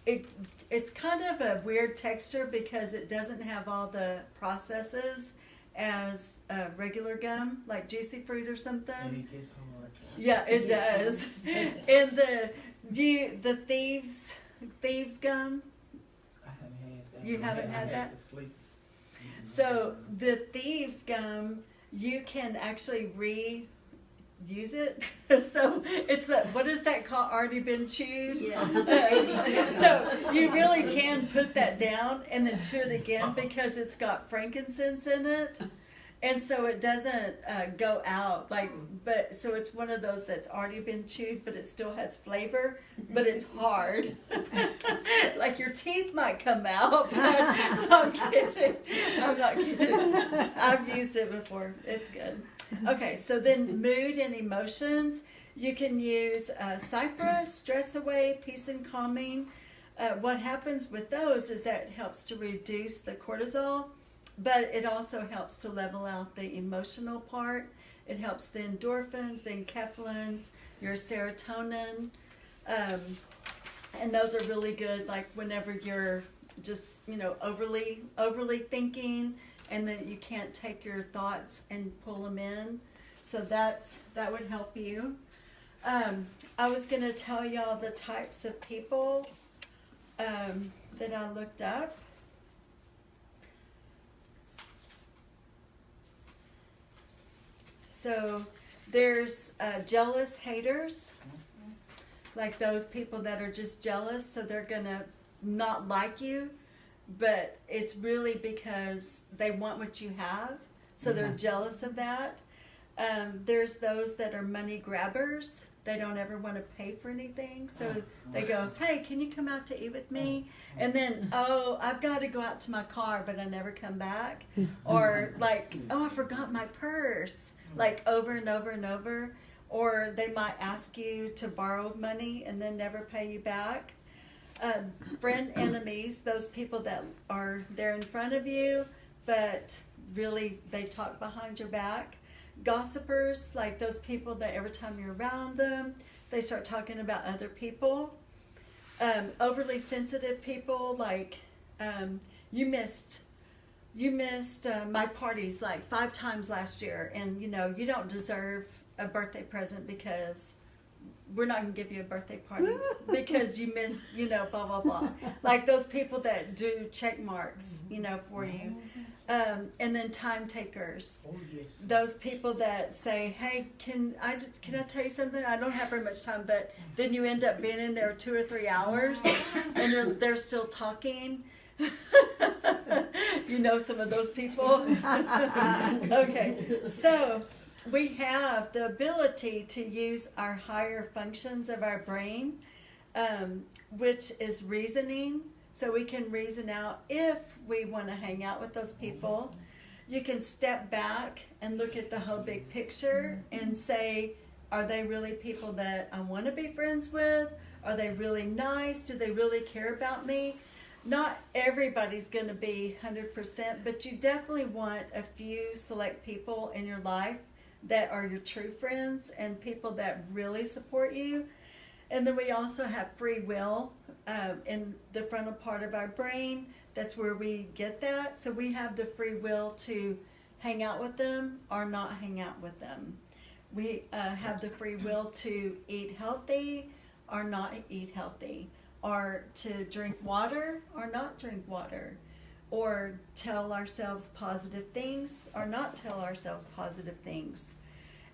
It's kind of a weird texture because it doesn't have all the processes as regular gum, like juicy fruit or something. And it gets hard. Yeah, it does. And the thieves gum. I haven't had that. You haven't had that? The Sleep. So the thieves gum, you can actually use it. So it's that, what is that called? Already been chewed? Yeah. So you really can put that down and then chew it again because it's got frankincense in it. And so it doesn't go out, but so it's one of those that's already been chewed, but it still has flavor, but it's hard. Like your teeth might come out, but I'm kidding. I'm not kidding. I've used it before. It's good. Okay, so then mood and emotions. You can use cypress, stress away, peace and calming. What happens with those is that it helps to reduce the cortisol. But it also helps to level out the emotional part. It helps the endorphins, the enkephalins, your serotonin. And those are really good, like whenever you're just, overly thinking and then you can't take your thoughts and pull them in. So that would help you. I was going to tell y'all the types of people that I looked up. So there's jealous haters, like those people that are just jealous, so they're going to not like you, but it's really because they want what you have, so they're jealous of that. There's those that are money grabbers. They don't ever want to pay for anything, so they go, hey, can you come out to eat with me? And then, I've got to go out to my car, but I never come back. Or like, I forgot my purse. Like over and over and over. Or they might ask you to borrow money and then never pay you back. Friend enemies, those people that are there in front of you, but really they talk behind your back. Gossipers, like those people that every time you're around them, they start talking about other people. Overly sensitive people, like you missed my parties like 5 times last year, and you don't deserve a birthday present because we're not going to give you a birthday party because you missed, blah, blah, blah. Like those people that do check marks, for you. And then time takers. Oh, yes. Those people that say, hey, can I tell you something? I don't have very much time, but then you end up being in there 2 or 3 hours and they're still talking. Some of those people. Okay, so we have the ability to use our higher functions of our brain, which is reasoning. So we can reason out if we want to hang out with those people. You can step back and look at the whole big picture and say, are they really people that I want to be friends with? Are they really nice? Do they really care about me? Not everybody's going to be 100%, but you definitely want a few select people in your life that are your true friends and people that really support you. And then we also have free will in the frontal part of our brain. That's where we get that. So we have the free will to hang out with them or not hang out with them. We have the free will to eat healthy or not eat healthy, or to drink water or not drink water, or tell ourselves positive things or not tell ourselves positive things.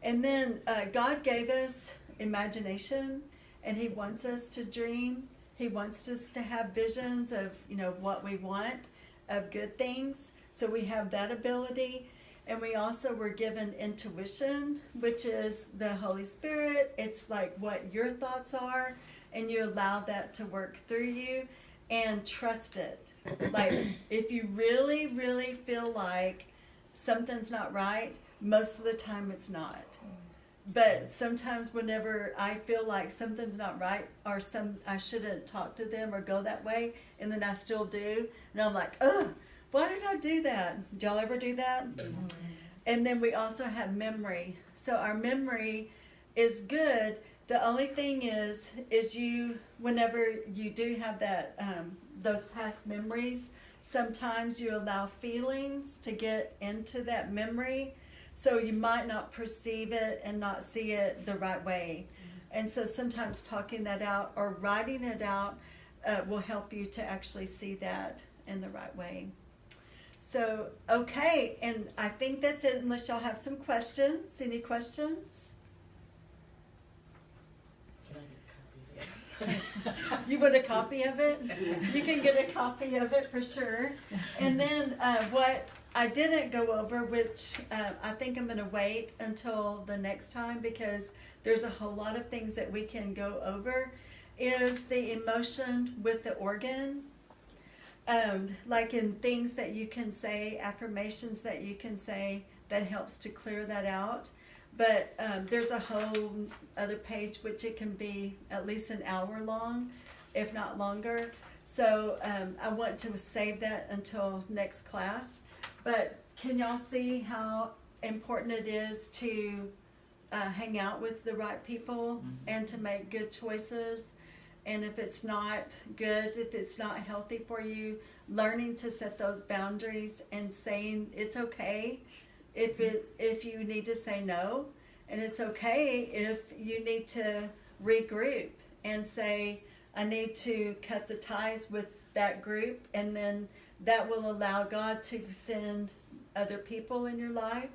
And then God gave us imagination, and He wants us to dream. He wants us to have visions of, what we want, of good things. So we have that ability. And we also were given intuition, which is the Holy Spirit. It's like what your thoughts are, and you allow that to work through you and trust it. Like if you really, really feel like something's not right, most of the time it's not. But sometimes whenever I feel like something's not right, or I shouldn't talk to them or go that way, and then I still do, and I'm like, ugh, why did I do that? Do y'all ever do that? And then we also have memory. So our memory is good. The only thing is you, whenever you do have that, those past memories, sometimes you allow feelings to get into that memory. So you might not perceive it and not see it the right way. And so sometimes talking that out or writing it out will help you to actually see that in the right way. So, okay, and I think that's it unless y'all have some questions. Any questions? You want a copy of it? You can get a copy of it for sure. And then what I didn't go over, which I think I'm going to wait until the next time because there's a whole lot of things that we can go over, is the emotion with the organ. Like in things that you can say, affirmations that you can say that helps to clear that out. But there's a whole other page which it can be at least an hour long, if not longer. So I want to save that until next class. But can y'all see how important it is to hang out with the right people and to make good choices? And if it's not good, if it's not healthy for you, learning to set those boundaries and saying it's okay if you need to say no, and it's okay if you need to regroup and say, I need to cut the ties with that group, and then that will allow God to send other people in your life.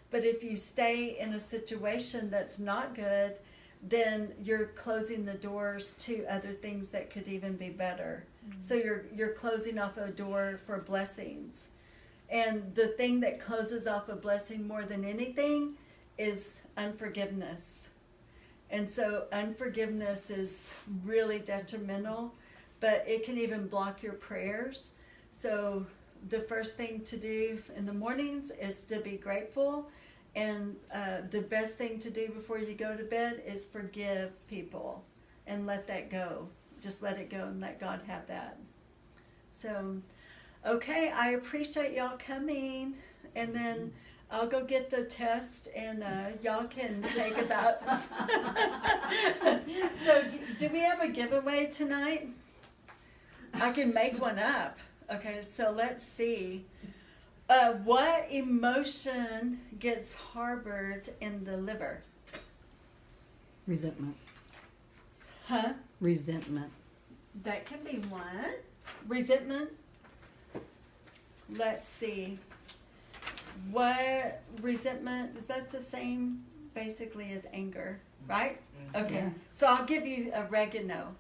But if you stay in a situation that's not good, then you're closing the doors to other things that could even be better. So you're closing off a door for blessings. And the thing that closes off a blessing more than anything is unforgiveness. And so unforgiveness is really detrimental, but it can even block your prayers. So the first thing to do in the mornings is to be grateful. And the best thing to do before you go to bed is forgive people and let that go. Just let it go and let God have that. So, okay, I appreciate y'all coming. And then I'll go get the test and y'all can take about... So, do we have a giveaway tonight? I can make one up. Okay, so let's see. What emotion gets harbored in the liver? Resentment. Huh? Resentment. That can be one. Resentment. Let's see. What resentment, is that the same basically as anger, right? Okay. Yeah. So I'll give you oregano,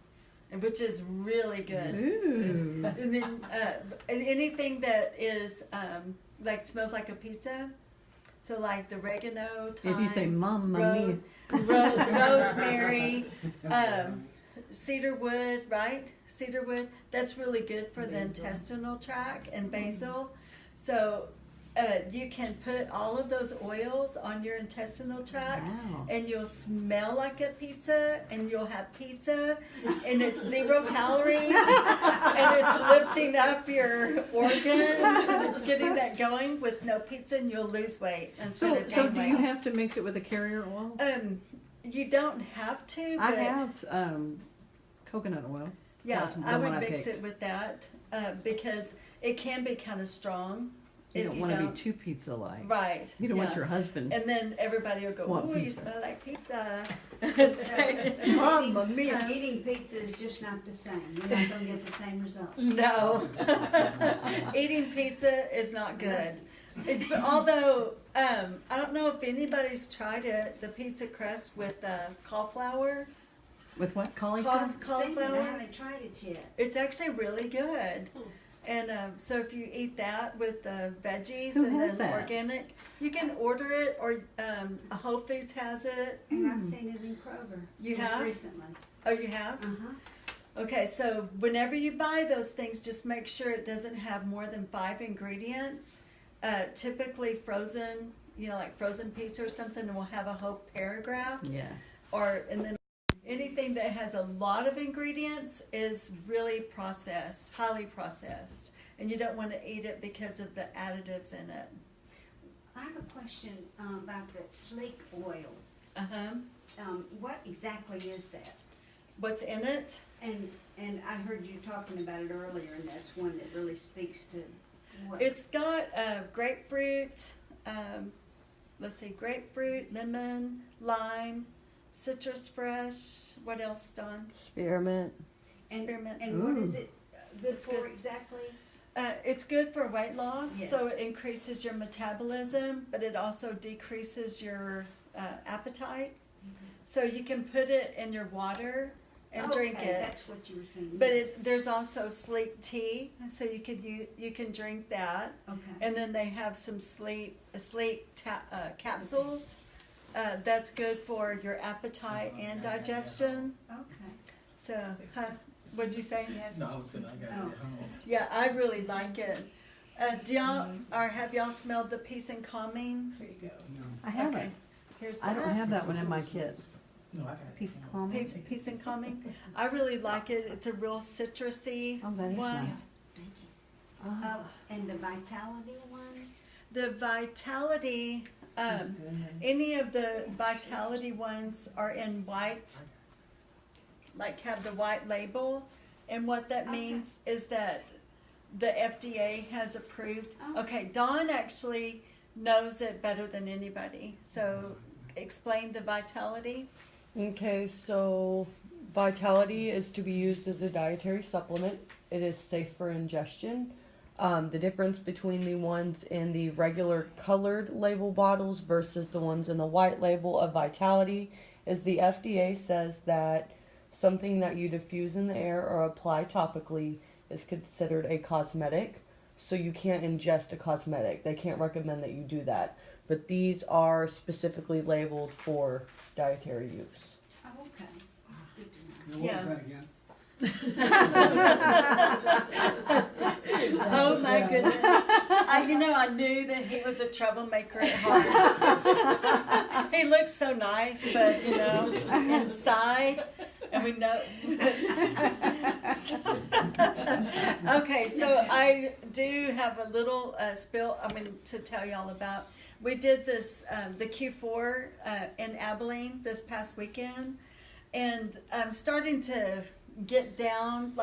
which is really good. Ooh. And then anything that is like smells like a pizza. So like the oregano, thyme, If you say Mamma Mia. rosemary, cedar wood, right? Cedar wood, that's really good for the intestinal tract, and basil. So you can put all of those oils on your intestinal tract, Wow. and you'll smell like a pizza, and you'll have pizza, and it's 0 calories, and it's lifting up your organs, and it's getting that going with no pizza, and you'll lose weight instead of So gain do weight. you have to mix it with a carrier oil? You don't have to, but I have coconut oil. yeah, That's the I one would I mix picked. it with that because it can be kind of strong. You if don't want to be too pizza-like. right. You don't want yeah. your husband. And then everybody will go, Want "Ooh, you pizza." smell like pizza." Mamma mia. Eating pizza is just not the same. You're not going to get the same results. No, eating pizza is not good. Although I don't know if anybody's tried it, the pizza crust with cauliflower. With what? Cauliflower? Cauliflower. I haven't tried it yet. It's actually really good. And so if you eat that with the veggies Who and has then that? organic, you can order it, or Whole Foods has it. And I've seen it in Kroger. You just have? recently. Oh, you have? Uh-huh. Okay, so whenever you buy those things, just make sure it doesn't have more than 5 ingredients. Typically frozen, like frozen pizza or something, will have a whole paragraph. Yeah. And then anything that has a lot of ingredients is really processed, highly processed. And you don't want to eat it because of the additives in it. I have a question about that sleek oil. Uh-huh. What exactly is that? What's in it? And I heard you talking about it earlier, and that's one that really speaks to what. It's got grapefruit, grapefruit, lemon, lime, citrus fresh. What else, Dawn? Spearmint. Spearmint. And what is Ooh. it good It's for good. exactly? It's good for weight loss, Yes. so it increases your metabolism, but it also decreases your appetite. So you can put it in your water and drink Okay, it. that's what you were saying. But yes. there's also sleep tea, so you can drink that. Okay. And then they have some capsules. That's good for your appetite and digestion. Okay. So, what'd you say? Yes. No, I was saying I got it at home. Yeah, I really like it. Do y'all or have y'all smelled the Peace and Calming? There you go. I haven't. Okay, here's I don't that. have that one in my kit. No, I got it. Peace at and home. calming. Peace and Calming. I really like it. It's a real citrusy Oh, that is one. nice. Thank you. Oh, And the Vitality one? The Vitality, any of the Vitality ones are in white, like have the white label. And what that Okay. means is that the FDA has approved. Oh. Okay, Dawn actually knows it better than anybody. So explain the Vitality. Okay, so Vitality is to be used as a dietary supplement. It is safe for ingestion. The difference between the ones in the regular colored label bottles versus the ones in the white label of Vitality is the FDA says that something that you diffuse in the air or apply topically is considered a cosmetic. So you can't ingest a cosmetic. They can't recommend that you do that. But these are specifically labeled for dietary use. Oh, okay. That's good to know. Now, what Yeah. was that again? Oh my goodness. I knew that he was a troublemaker at heart. He looks so nice, but inside, and we know. Okay, so I do have a little spill, to tell y'all about. We did this, the Q4 in Abilene this past weekend, and I'm starting to get down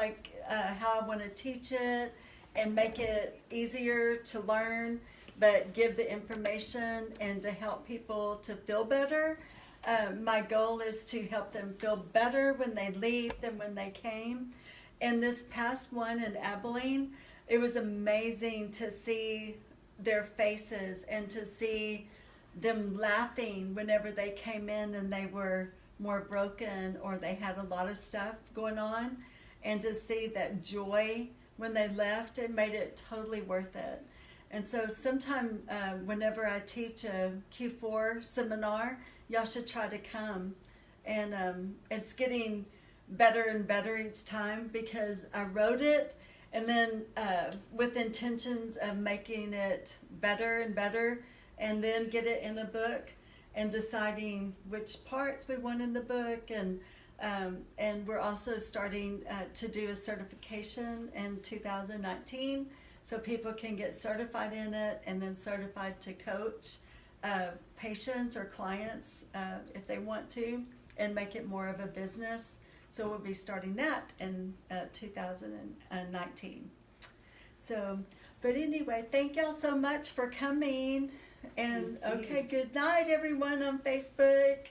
how I want to teach it and make it easier to learn, but give the information and to help people to feel better. My goal is to help them feel better when they leave than when they came. And this past one in Abilene, it was amazing to see their faces and to see them laughing whenever they came in and they were more broken or they had a lot of stuff going on, and to see that joy when they left, it made it totally worth it. And so sometime whenever I teach a Q4 seminar, y'all should try to come. And it's getting better and better each time because I wrote it and then with intentions of making it better and better, and then get it in a book and deciding which parts we want in the book. And we're also starting to do a certification in 2019 so people can get certified in it and then certified to coach patients or clients if they want to and make it more of a business. So we'll be starting that in 2019. So, but anyway, thank y'all so much for coming. And okay, good night everyone on Facebook.